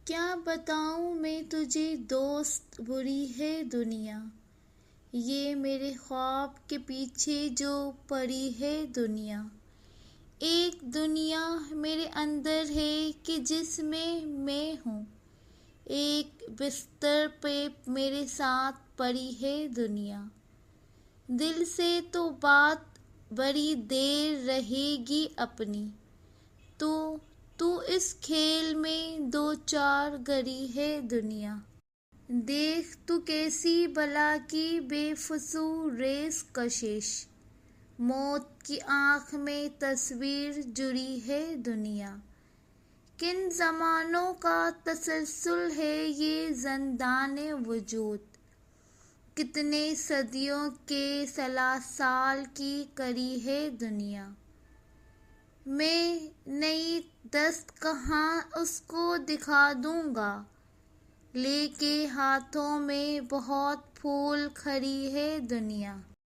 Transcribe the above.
کیا بتاؤں میں تجھے دوست، بری ہے دنیا، یہ میرے خواب کے پیچھے جو پڑی ہے دنیا۔ ایک دنیا میرے اندر ہے کہ جس میں ہوں، ایک بستر پہ میرے ساتھ پڑی ہے دنیا۔ دل سے تو بات بڑی دیر رہے گی اپنی، تو اس کھیل میں دو چار گری ہے دنیا۔ دیکھ تو کیسی بلا کی بے فضول ریس کشش، موت کی آنکھ میں تصویر جڑی ہے دنیا۔ کن زمانوں کا تسلسل ہے یہ زندان وجود، کتنے صدیوں کے سلاسل کی کڑی ہے دنیا۔ میں نئی دست کہاں اس کو دکھا دوں گا، لے کے ہاتھوں میں بہت پھول کھڑی ہے دنیا۔